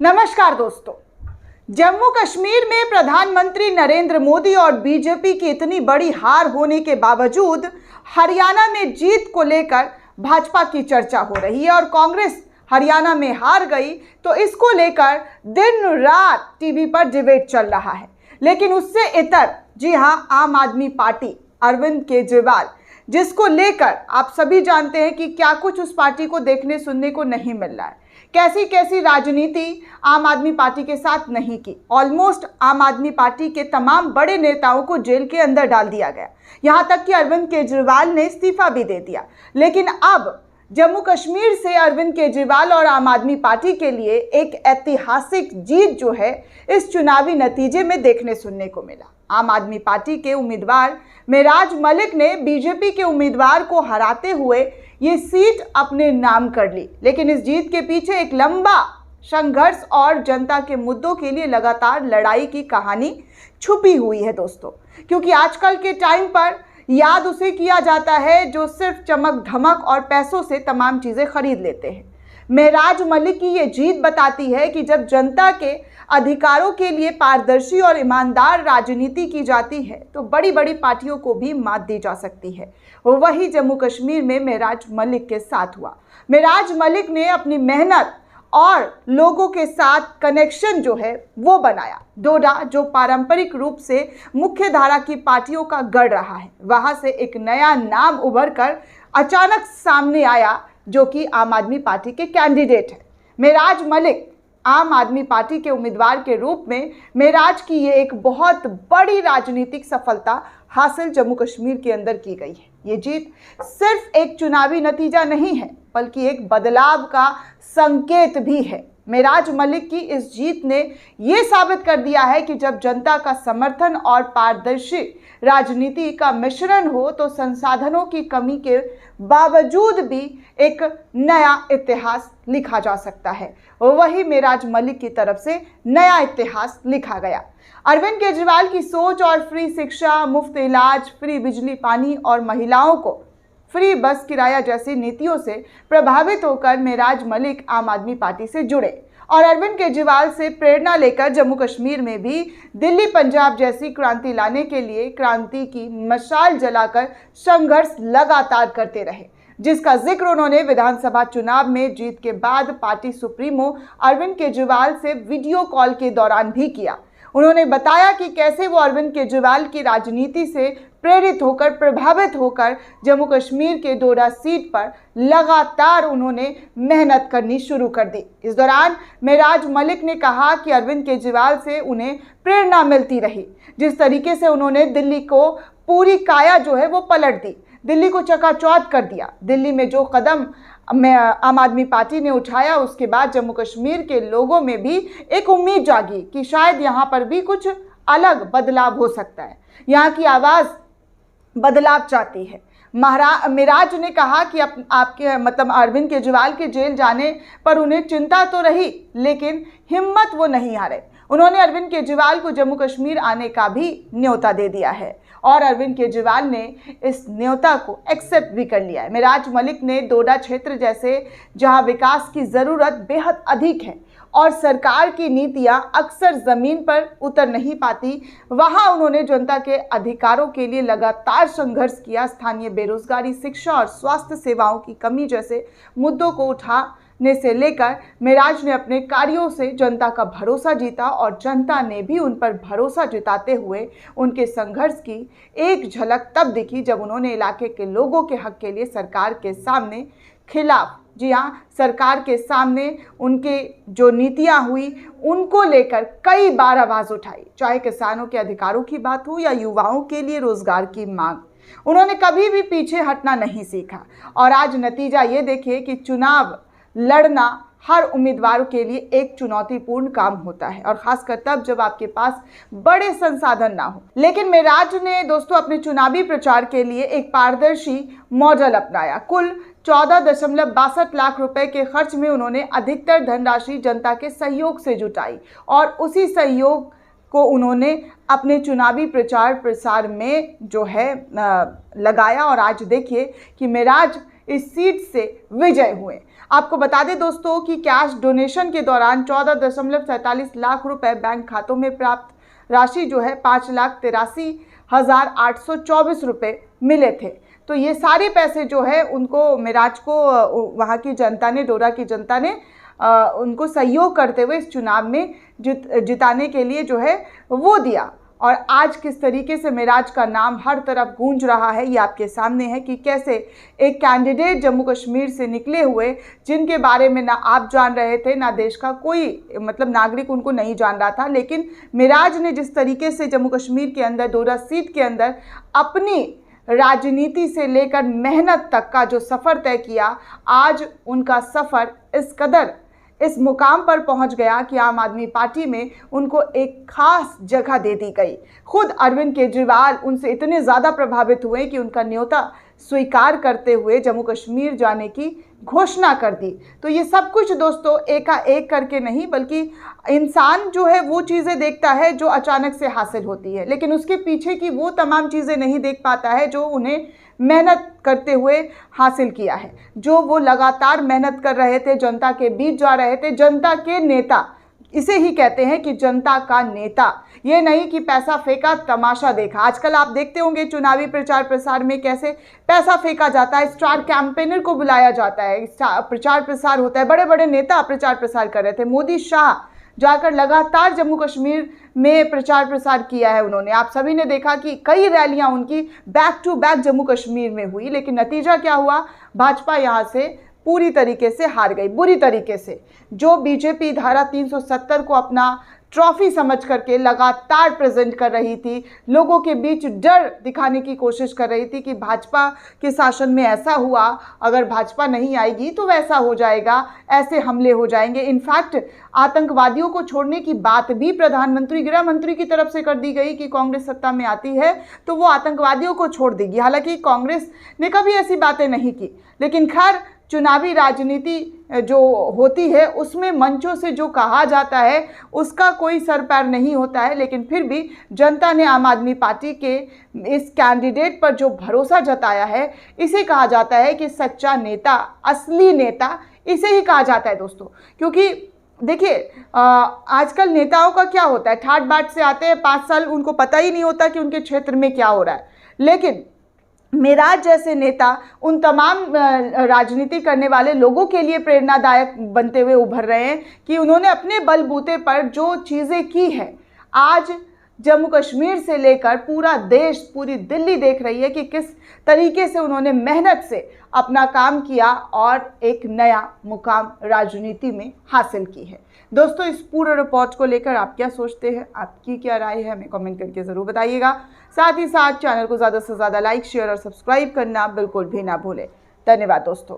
नमस्कार दोस्तों। जम्मू कश्मीर में प्रधानमंत्री नरेंद्र मोदी और बीजेपी की इतनी बड़ी हार होने के बावजूद हरियाणा में जीत को लेकर भाजपा की चर्चा हो रही है और कांग्रेस हरियाणा में हार गई तो इसको लेकर दिन रात टीवी पर डिबेट चल रहा है। लेकिन उससे इतर, जी हां, आम आदमी पार्टी, अरविंद केजरीवाल, जिसको लेकर आप सभी जानते हैं कि क्या कुछ उस पार्टी को देखने सुनने को नहीं मिल रहा है, कैसी कैसी राजनीति आम आदमी पार्टी के साथ नहीं की। ऑलमोस्ट आम आदमी पार्टी के तमाम बड़े नेताओं को जेल के अंदर डाल दिया गया, यहां तक कि अरविंद केजरीवाल ने इस्तीफा भी दे दिया। लेकिन अब जम्मू कश्मीर से अरविंद केजरीवाल और आम आदमी पार्टी के लिए एक ऐतिहासिक जीत जो है इस चुनावी नतीजे में देखने सुनने को मिला। आम आदमी पार्टी के उम्मीदवार मेराज मलिक ने बीजेपी के उम्मीदवार को हराते हुए ये सीट अपने नाम कर ली। लेकिन इस जीत के पीछे एक लंबा संघर्ष और जनता के मुद्दों के लिए लगातार लड़ाई की कहानी छुपी हुई है दोस्तों, क्योंकि आजकल के टाइम पर याद उसे किया जाता है जो सिर्फ चमक धमक और पैसों से तमाम चीज़ें खरीद लेते हैं। मेराज मलिक की ये जीत बताती है कि जब जनता के अधिकारों के लिए पारदर्शी और ईमानदार राजनीति की जाती है तो बड़ी बड़ी पार्टियों को भी मात दी जा सकती है। वही जम्मू कश्मीर में मेराज मलिक के साथ हुआ। मेराज मलिक ने अपनी मेहनत और लोगों के साथ कनेक्शन जो है वो बनाया। डोडा, जो पारंपरिक रूप से मुख्य धारा की पार्टियों का गढ़ रहा है, वहां से एक नया नाम उभर कर अचानक सामने आया जो कि आम आदमी पार्टी के कैंडिडेट है। मेराज मलिक आम आदमी पार्टी के उम्मीदवार के रूप में मेराज की ये एक बहुत बड़ी राजनीतिक सफलता हासिल जम्मू कश्मीर के अंदर की गई है। ये जीत सिर्फ एक चुनावी नतीजा नहीं है बल्कि एक बदलाव का संकेत भी है। मेराज मलिक की इस जीत ने ये साबित कर दिया है कि जब जनता का समर्थन और पारदर्शी राजनीति का मिश्रण हो तो संसाधनों की कमी के बावजूद भी एक नया इतिहास लिखा जा सकता है। वही मेराज मलिक की तरफ से नया इतिहास लिखा गया। अरविंद केजरीवाल की सोच और फ्री शिक्षा, मुफ्त इलाज, फ्री बिजली पानी और महिलाओं को फ्री बस किराया जैसी नीतियों से प्रभावित होकर मेराज मलिक आम आदमी पार्टी से जुड़े और अरविंद केजरीवाल से प्रेरणा लेकर जम्मू कश्मीर में भी दिल्ली पंजाब जैसी क्रांति लाने के लिए क्रांति की मशाल जलाकर संघर्ष लगातार करते रहे, जिसका जिक्र उन्होंने विधानसभा चुनाव में जीत के बाद पार्टी सुप्रीमो अरविंद केजरीवाल से वीडियो कॉल के दौरान भी किया। उन्होंने बताया कि कैसे वो अरविंद केजरीवाल की राजनीति से प्रेरित होकर, प्रभावित होकर जम्मू कश्मीर के डोडा सीट पर लगातार उन्होंने मेहनत करनी शुरू कर दी। इस दौरान मेराज मलिक ने कहा कि अरविंद केजरीवाल से उन्हें प्रेरणा मिलती रही। जिस तरीके से उन्होंने दिल्ली को पूरी काया जो है वो पलट दी, दिल्ली को चकाचौंध कर दिया। दिल्ली में जो कदम आम आदमी पार्टी ने उठाया उसके बाद जम्मू कश्मीर के लोगों में भी एक उम्मीद जागी कि शायद यहाँ पर भी कुछ अलग बदलाव हो सकता है। यहाँ की आवाज़ बदलाव चाहती है। मेराज ने कहा कि आपके अरविंद केजरीवाल के जेल जाने पर उन्हें चिंता तो रही लेकिन हिम्मत वो नहीं हारे। उन्होंने अरविंद केजरीवाल को जम्मू कश्मीर आने का भी न्योता दे दिया है और अरविंद केजरीवाल ने इस न्योता को एक्सेप्ट भी कर लिया है। मेराज मलिक ने डोडा क्षेत्र जैसे जहां विकास की ज़रूरत बेहद अधिक है और सरकार की नीतियां अक्सर ज़मीन पर उतर नहीं पाती, वहां उन्होंने जनता के अधिकारों के लिए लगातार संघर्ष किया। स्थानीय बेरोजगारी, शिक्षा और स्वास्थ्य सेवाओं की कमी जैसे मुद्दों को उठाने से लेकर मेराज ने अपने कार्यों से जनता का भरोसा जीता और जनता ने भी उन पर भरोसा जताते हुए उनके संघर्ष की एक झलक तब दिखी जब उन्होंने इलाके के लोगों के हक के लिए सरकार के सामने खिलाफ, जी हाँ, सरकार के सामने उनके जो नीतियाँ हुई उनको लेकर कई बार आवाज़ उठाई। चाहे किसानों के अधिकारों की बात हो या युवाओं के लिए रोजगार की मांग, उन्होंने कभी भी पीछे हटना नहीं सीखा। और आज नतीजा ये देखिए कि चुनाव लड़ना हर उम्मीदवार के लिए एक चुनौतीपूर्ण काम होता है और खासकर तब जब आपके पास बड़े संसाधन ना हो। लेकिन मेराज ने दोस्तों अपने चुनावी प्रचार के लिए एक पारदर्शी मॉडल अपनाया। कुल 14.62 लाख रुपए के खर्च में उन्होंने अधिकतर धनराशि जनता के सहयोग से जुटाई और उसी सहयोग को उन्होंने अपने चुनावी प्रचार प्रसार में जो है लगाया। और आज देखिए कि मेराज इस सीट से विजय हुए। आपको बता दें दोस्तों कि कैश डोनेशन के दौरान 14.47 लाख रुपए बैंक खातों में प्राप्त राशि जो है 5,83,824 रुपये मिले थे। तो ये सारे पैसे जो है उनको मेराज को वहाँ की जनता ने, डोडा की जनता ने उनको सहयोग करते हुए इस चुनाव में जिताने के लिए जो है वो दिया। और आज किस तरीके से मेराज का नाम हर तरफ गूंज रहा है ये आपके सामने है कि कैसे एक कैंडिडेट जम्मू कश्मीर से निकले हुए जिनके बारे में ना आप जान रहे थे ना देश का कोई नागरिक उनको नहीं जान रहा था, लेकिन मेराज ने जिस तरीके से जम्मू कश्मीर के अंदर डोडा सीट के अंदर अपनी राजनीति से लेकर मेहनत तक का जो सफ़र तय किया, आज उनका सफ़र इस कदर इस मुकाम पर पहुंच गया कि आम आदमी पार्टी में उनको एक खास जगह दे दी गई। खुद अरविंद केजरीवाल उनसे इतने ज़्यादा प्रभावित हुए कि उनका न्योता स्वीकार करते हुए जम्मू कश्मीर जाने की घोषणा कर दी। तो ये सब कुछ दोस्तों एकाएक करके नहीं, बल्कि इंसान जो है वो चीज़ें देखता है जो अचानक से हासिल होती है, लेकिन उसके पीछे की वो तमाम चीज़ें नहीं देख पाता है जो उन्हें मेहनत करते हुए हासिल किया है, जो वो लगातार मेहनत कर रहे थे, जनता के बीच जा रहे थे, जनता के नेता। इसे ही कहते हैं कि जनता का नेता, ये नहीं कि पैसा फेंका तमाशा देखा। आजकल आप देखते होंगे चुनावी प्रचार प्रसार में कैसे पैसा फेंका जाता है, स्टार कैंपेनर को बुलाया जाता है, प्रचार प्रसार होता है, बड़े बड़े नेता प्रचार प्रसार कर रहे थे। मोदी शाह जाकर लगातार जम्मू कश्मीर में प्रचार प्रसार किया है उन्होंने। आप सभी ने देखा कि कई रैलियां उनकी back to back Jammu Kashmir में हुई, लेकिन नतीजा क्या हुआ, भाजपा यहां से पूरी तरीके से हार गई, बुरी तरीके से। जो बीजेपी धारा 370 को अपना ट्रॉफी समझ करके लगातार प्रेजेंट कर रही थी, लोगों के बीच डर दिखाने की कोशिश कर रही थी कि भाजपा के शासन में ऐसा हुआ, अगर भाजपा नहीं आएगी तो वैसा हो जाएगा, ऐसे हमले हो जाएंगे। इनफैक्ट आतंकवादियों को छोड़ने की बात भी प्रधानमंत्री, गृह मंत्री की तरफ से कर दी गई कि कांग्रेस सत्ता में आती है तो वो आतंकवादियों को छोड़ देगी। हालांकि कांग्रेस ने कभी ऐसी बातें नहीं की, लेकिन खैर चुनावी राजनीति जो होती है उसमें मंचों से जो कहा जाता है उसका कोई सर पैर नहीं होता है। लेकिन फिर भी जनता ने आम आदमी पार्टी के इस कैंडिडेट पर जो भरोसा जताया है, इसे कहा जाता है कि सच्चा नेता, असली नेता इसे ही कहा जाता है दोस्तों। क्योंकि देखिए आजकल नेताओं का क्या होता है, ठाट बाट से आते हैं, 5 साल उनको पता ही नहीं होता कि उनके क्षेत्र में क्या हो रहा है। लेकिन मेराज जैसे नेता उन तमाम राजनीति करने वाले लोगों के लिए प्रेरणादायक बनते हुए उभर रहे हैं कि उन्होंने अपने बलबूते पर जो चीज़ें की हैं, आज जम्मू कश्मीर से लेकर पूरा देश, पूरी दिल्ली देख रही है कि किस तरीके से उन्होंने मेहनत से अपना काम किया और एक नया मुकाम राजनीति में हासिल की है। दोस्तों इस पूरे रिपोर्ट को लेकर आप क्या सोचते हैं, आपकी क्या राय है, हमें कमेंट करके ज़रूर बताइएगा। साथ ही साथ चैनल को ज़्यादा से ज़्यादा लाइक, शेयर और सब्सक्राइब करना बिल्कुल भी ना भूलें। धन्यवाद दोस्तों।